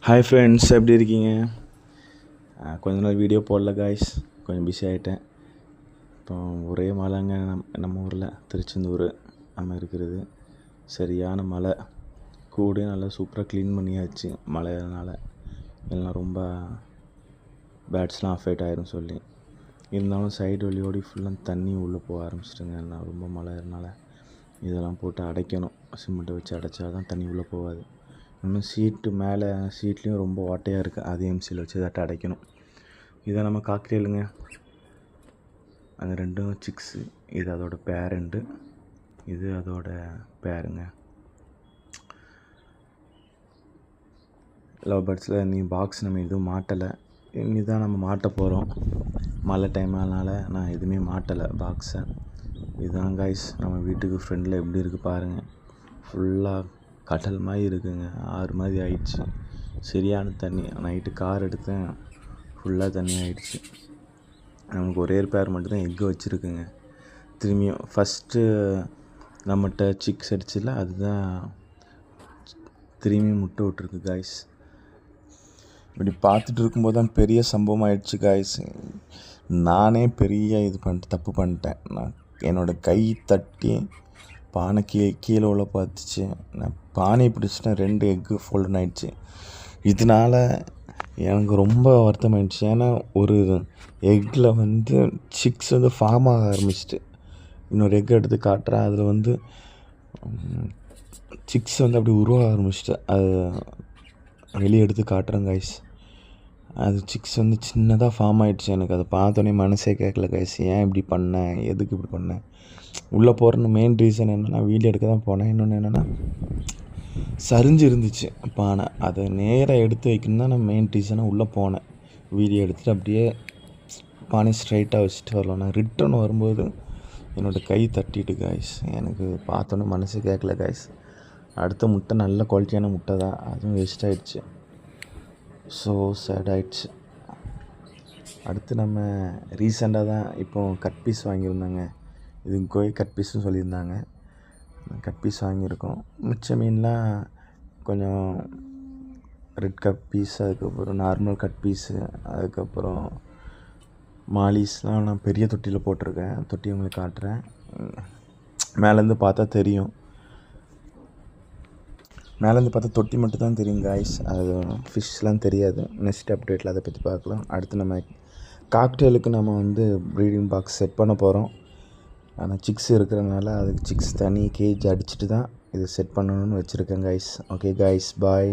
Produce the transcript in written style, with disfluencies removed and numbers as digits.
Hi friends, எப்படி இருக்கீங்க? கொஞ்ச நாள் வீடியோ போடல காய்ஸ், கொஞ்சம் பிஸி ஆகிட்டேன். இப்போ ஒரே மழைங்க. நம்ம ஊரில் திருச்செந்தூர் நம்ம இருக்கிறது சரியான மழை. கூடே நல்லா சூப்பராக க்ளீன் பண்ணியாச்சு மழைனால. எல்லாம் ரொம்ப பேட்ஸ்லாம் அஃபெக்ட் ஆகிரும் சொல்லி இருந்தாலும் சைடு வழியோடி ஃபுல்லாக தண்ணி உள்ளே போக ஆரம்பிச்சிட்டுங்க. எல்லாம் ரொம்ப மழைனால இதெல்லாம் போட்டு அடைக்கணும். சிமெண்ட்டை வச்சு அடைச்சா தான் தண்ணி உள்ளே போகாது. இன்னும் சீட்டு மேலே சீட்லேயும் ரொம்ப ஓட்டையாக இருக்குது. அது எம்சியில் வச்சு இதாட்ட அடைக்கணும். இதை நம்ம காக்டெயிலுங்க. அது ரெண்டும் சிக்ஸு. இது அதோட பேரண்ட்டு, இது அதோட பேருங்க. லவ் பேர்ட்ஸில் நீ பாக்ஸ் நம்ம எதுவும் மாட்டலை. இனி தான் நம்ம மாட்ட போகிறோம். மழை டைம் அதனால் நான் எதுவுமே மாட்டலை பாக்ஸை. இதுதான் காய்ஸ் நம்ம வீட்டுக்கு ஃப்ரெண்டில் எப்படி இருக்குது பாருங்கள். ஃபுல்லாக கடல் மாதிரி இருக்குங்க. ஆறு மாதிரி ஆயிடுச்சு. சரியான தண்ணி. நைட்டு கார் எடுத்தேன், ஃபுல்லாக தண்ணி ஆகிடுச்சு. நமக்கு ஒரே பேர் மட்டும்தான் எக்கு வச்சுருக்குங்க. திரும்பியும் ஃபஸ்ட்டு நம்மகிட்ட சிக்ஸ் அடிச்சில அதுதான் திரும்பியும் முட்டை விட்டுருக்கு காய்ஸ். இப்படி பார்த்துட்டு இருக்கும்போது தான் பெரிய சம்பவம் ஆயிடுச்சு காய்ஸ். நானே பெரிய தப்பு பண்ணிட்டேன். நான் என்னோடய கை தட்டி பானை கீழே உள்ள பார்த்துச்சு. நான் பானையை பிடிச்சிட்டேன். 2 எக்கு ஃபோல்டன் ஆகிடுச்சு. இதனால் எனக்கு ரொம்ப வருத்தமாயிடுச்சு. ஏன்னா ஒரு எக்கில் சிக்ஸ் ஃபார்ம் ஆக ஆரம்பிச்சிட்டு. இன்னொரு எக் எடுத்து காட்டுறேன். அதில் சிக்ஸ் அப்படி உருவாக ஆரம்பிச்சிட்டு. அது வெளியே எடுத்து காட்டுறேன் கைஸ். அது சிக்ஸ் சின்னதாக ஃபார்ம் ஆகிடுச்சு. எனக்கு அதை பார்த்தோன்னே மனசே கேட்கல கைஸ். ஏன் இப்படி பண்ணேன், எதுக்கு இப்படி பண்ணேன்? உள்ளே போகிறன்னு மெயின் ரீசன் என்னென்னா, வீடியோ எடுக்க தான் போனேன். இன்னொன்று என்னென்னா, சரிஞ்சு இருந்துச்சு பானை. அதை நேராக எடுத்து வைக்கணும் தான் நான் மெயின் ரீசனாக உள்ளே போனேன். வீடியோ எடுத்துகிட்டு அப்படியே பானை ஸ்ட்ரைட்டாக வச்சுட்டு வரலாம். நான் ரிட்டர்ன் வரும்போது என்னோடய கை தட்டிட்டு காய்ஸ். எனக்கு பார்த்தோன்னே மனசு கேட்கல காய்ஸ். அடுத்த முட்டை நல்ல குவாலிட்டியான முட்டை தான், அதுவும் வேஸ்ட் ஆகிடுச்சு. ஸோ சேட் ஆகிடுச்சு. அடுத்து நம்ம ரீசெண்டாக தான் இப்போது கட் பீஸ் வாங்கியிருந்தாங்க. இது கோய் கட் பீஸ்னு சொல்லியிருந்தாங்க. கட் பீஸ் வாங்கியிருக்கோம். மிச்ச மீன்லாம் கொஞ்சம் ரெட் கட் பீஸ், அதுக்கப்புறம் நார்மல் கட் பீஸு, அதுக்கப்புறம் மாலிஸ்லாம் நான் பெரிய தொட்டியில் போட்டிருக்கேன். தொட்டி உங்களுக்கு காட்டுறேன். மேலேருந்து பார்த்தா தெரியும். மேலேருந்து பார்த்தா தொட்டி மட்டும் தான் தெரியும் காய்ஸ். அது ஃபிஷ்லாம் தெரியாது. நெக்ஸ்ட் அப்டேட்டில் அதை பற்றி பார்க்கலாம். அடுத்து நம்ம காக்டெயிலுக்கு நம்ம ப்ரீடிங் பாக்ஸ் செட் பண்ண போகிறோம். ஆனால் சிக்ஸ் இருக்கிறனால அதுக்கு சிக்ஸ் தனி கேஜ் அடிச்சுட்டு தான் இது செட் பண்ணணும்னு வச்சுருக்கேன் காய்ஸ். ஓகே காய்ஸ், பாய்.